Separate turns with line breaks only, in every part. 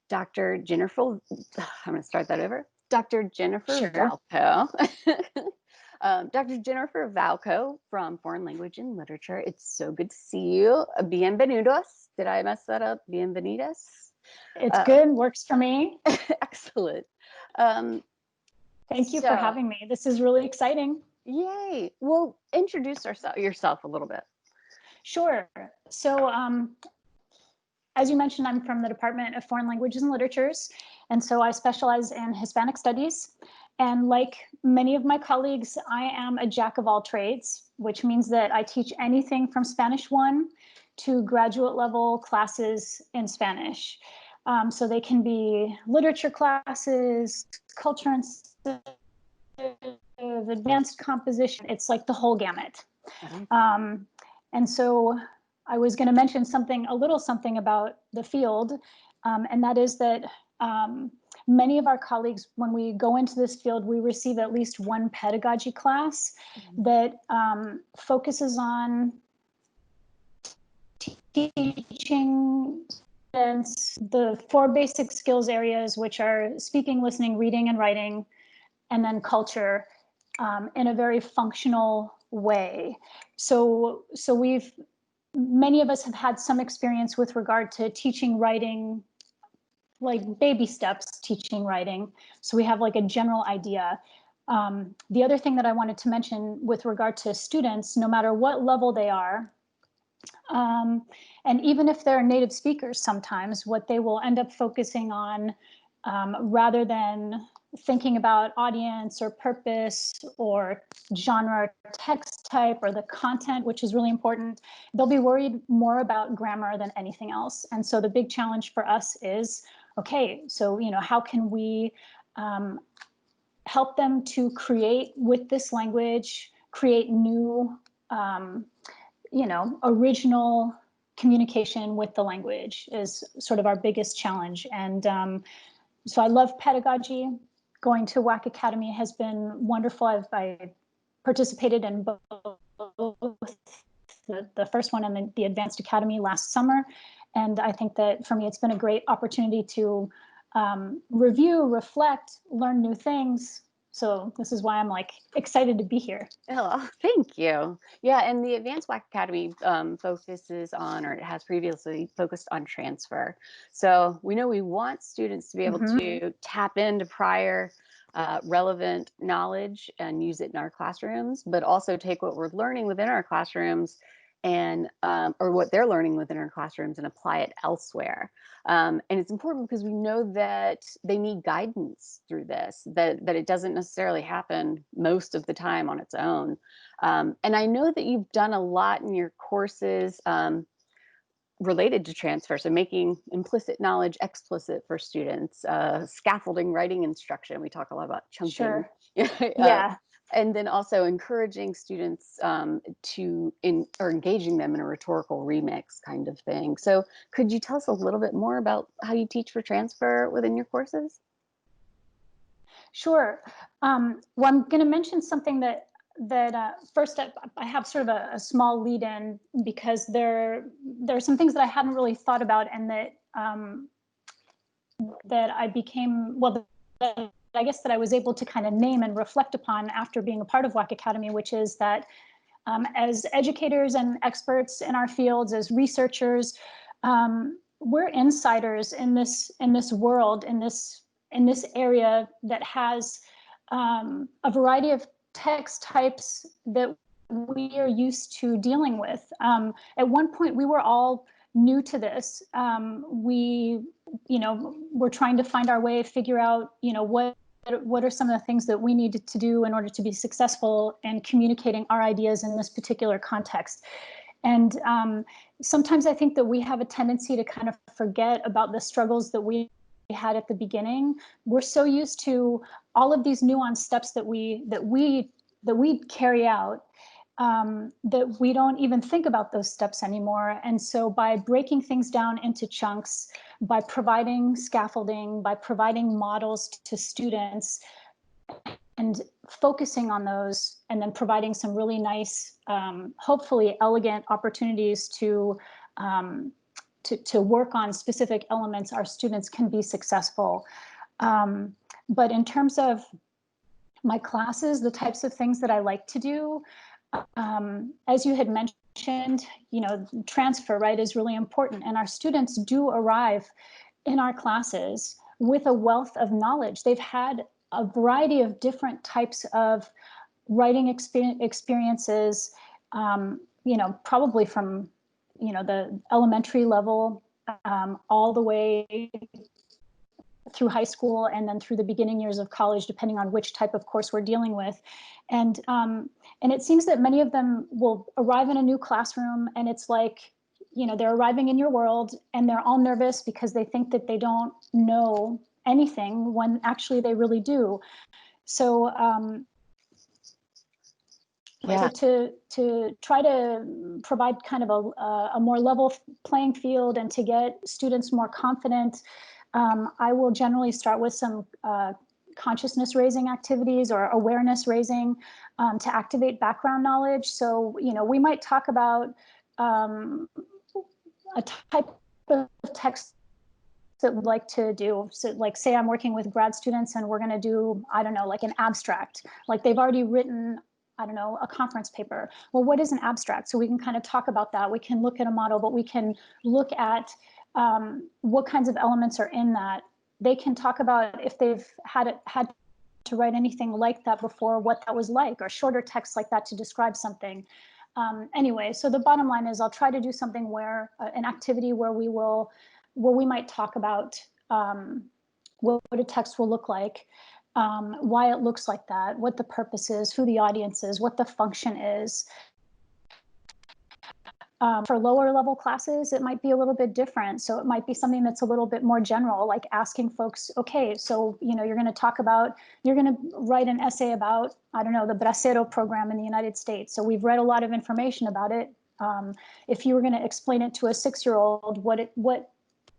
Dr. Jennifer, I'm going to start that over. Dr. Jennifer
Sure.
Valko. Dr. Jennifer Valko from Foreign Language and Literature. It's so good to see you. Bienvenidos. Did I mess that up? Bienvenidas.
It's
Uh,
good, works for me.
excellent. Um,
Thank you for
so,
having me. This is really exciting.
yay. Well, introduce yourself a little bit.
Sure. So, as you mentioned, I'm from the Department of Foreign Languages and Literatures, and so I specialize in Hispanic studies. And like many of my colleagues, I am a jack of all trades, which means that I teach anything from Spanish 1 to graduate level classes in Spanish. So they can be literature classes, culture and advanced composition. It's like the whole gamut. Um, and so I was going to mention a little something about the field, and that is that many of our colleagues, when we go into this field, we receive at least one pedagogy class that focuses on teaching students the 4 basic skills areas, which are speaking, listening, reading, and writing, and then culture in a very functional way. So many of us have had some experience with regard to teaching writing, like baby steps teaching writing. So we have like a general idea. The other thing that I wanted to mention with regard to students, no matter what level they are, and even if they're native speakers, sometimes what they will end up focusing on, rather than thinking about audience or purpose or genre or text type or the content, which is really important, they'll be worried more about grammar than anything else. And so the big challenge for us is, okay, so how can we help them to create with this language, create new original communication with the language is sort of our biggest challenge. And so I love pedagogy. Going to WAC Academy has been wonderful. I participated in both the first one and the Advanced Academy last summer. And I think that for me, it's been a great opportunity to review, reflect, learn new things. So this is why I'm like excited to be here.
Oh, thank you. Yeah, and the Advanced WAC Academy focuses on, or it has previously focused on transfer. So we know we want students to be able to tap into prior relevant knowledge and use it in our classrooms, but also take what we're learning within our classrooms and or what they're learning within our classrooms and apply it elsewhere. And it's important because we know that they need guidance through this, that it doesn't necessarily happen most of the time on its own. And I know that you've done a lot in your courses related to transfer, so making implicit knowledge explicit for students, scaffolding writing instruction. We talk a lot about chunking.
Sure.
uh,
Yeah.
and then also encouraging students or engaging them in a rhetorical remix kind of thing. So could you tell us a little bit more about how you teach for transfer within your courses?
Sure. Well, I'm going to mention something that first I have sort of a small lead in, because there are some things that I hadn't really thought about, and that I became, well, that I guess that I was able to kind of name and reflect upon after being a part of WAC Academy, which is that as educators and experts in our fields, as researchers, we're insiders in this world, in this area that has a variety of text types that we are used to dealing with. At one point, we were all new to this. We're trying to find our way, figure out, what are some of the things that we needed to do in order to be successful in communicating our ideas in this particular context. And sometimes I think that we have a tendency to kind of forget about the struggles that we had at the beginning. We're so used to all of these nuanced steps that we carry out, that we don't even think about those steps anymore. And so by breaking things down into chunks, by providing scaffolding, by providing models to students, and focusing on those, and then providing some really nice, hopefully elegant opportunities to to work on specific elements, our students can be successful. But in terms of my classes, the types of things that I like to do, as you had mentioned, transfer, right, is really important. And our students do arrive in our classes with a wealth of knowledge. They've had a variety of different types of writing experiences, probably from, the elementary level all the way through high school and then through the beginning years of college, depending on which type of course we're dealing with. And it seems that many of them will arrive in a new classroom and it's like, they're arriving in your world and they're all nervous because they think that they don't know anything when actually they really do. So
Yeah.
to try to provide kind of a more level playing field and to get students more confident, I will generally start with some consciousness raising activities or awareness raising to activate background knowledge. So, we might talk about a type of text that we'd like to do. So like say I'm working with grad students and we're going to do, I don't know, like an abstract, like they've already written, I don't know, a conference paper. Well, what is an abstract? So we can kind of talk about that. We can look at a model, but we can look at what kinds of elements are in that. They can talk about if they've had to write anything like that before, what that was like, or shorter text like that to describe something. Anyway, so the bottom line is I'll try to do something where an activity where we might talk about what a text will look like, why it looks like that, what the purpose is, who the audience is, what the function is. For lower level classes, it might be a little bit different. So it might be something that's a little bit more general, like asking folks, okay, so you're going to write an essay about, I don't know, the Bracero program in the United States. So we've read a lot of information about it. If you were going to explain it to a 6-year-old, what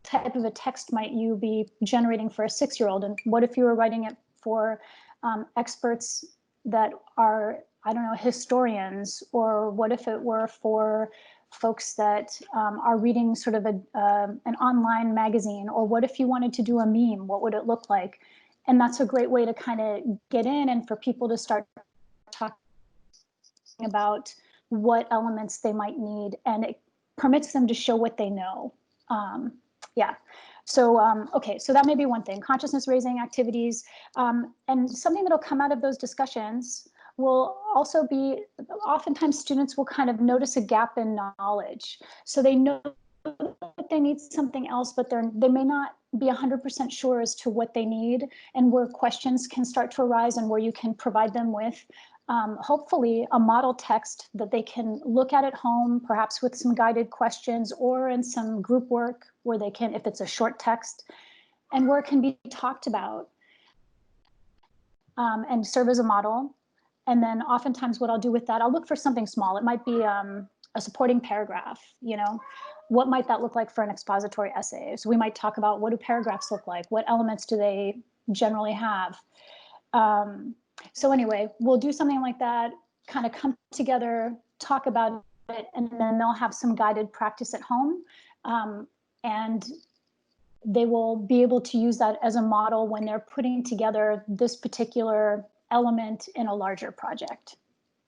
type of a text might you be generating for a 6-year-old? And what if you were writing it for experts that are, I don't know, historians? Or what if it were for folks that are reading sort of an online magazine? Or what if you wanted to do a meme? What would it look like? And that's a great way to kind of get in and for people to start talking about what elements they might need. And it permits them to show what they know. Yeah. So, okay, so that may be one thing, consciousness raising activities. And something that'll come out of those discussions will also be, oftentimes students will kind of notice a gap in knowledge. So they know that they need something else, but they may not be 100% sure as to what they need, and where questions can start to arise and where you can provide them with hopefully a model text that they can look at home, perhaps with some guided questions or in some group work where they can, if it's a short text, and where it can be talked about and serve as a model. And then oftentimes what I'll do with that, I'll look for something small. It might be a supporting paragraph, what might that look like for an expository essay? So we might talk about, what do paragraphs look like? What elements do they generally have? So anyway, we'll do something like that, kind of come together, talk about it, and then they'll have some guided practice at home. And they will be able to use that as a model when they're putting together this particular element in a larger project.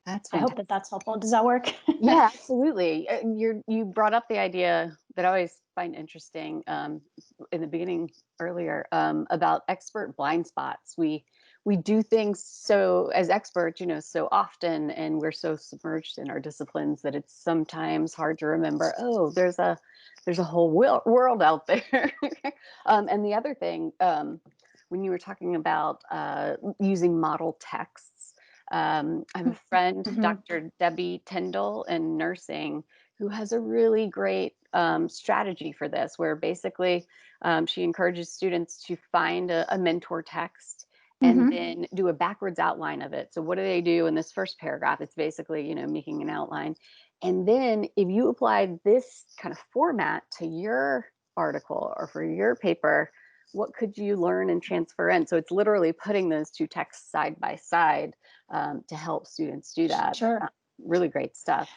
That's
I hope
fantastic.
that that's helpful. Does that work?
Yeah, absolutely. You brought up the idea that I always find interesting in the beginning earlier about expert blind spots. We do things so as experts, so often, and we're so submerged in our disciplines that it's sometimes hard to remember. Oh, there's a whole world out there. And the other thing, when you were talking about using model texts. I have a friend, Dr. Debbie Tyndall, in nursing, who has a really great strategy for this, where basically she encourages students to find a mentor text and then do a backwards outline of it. So what do they do in this first paragraph? It's basically, making an outline. And then if you apply this kind of format to your article or for your paper, what could you learn and transfer in? So it's literally putting those two texts side by side to help students do that.
Sure.
Really great stuff.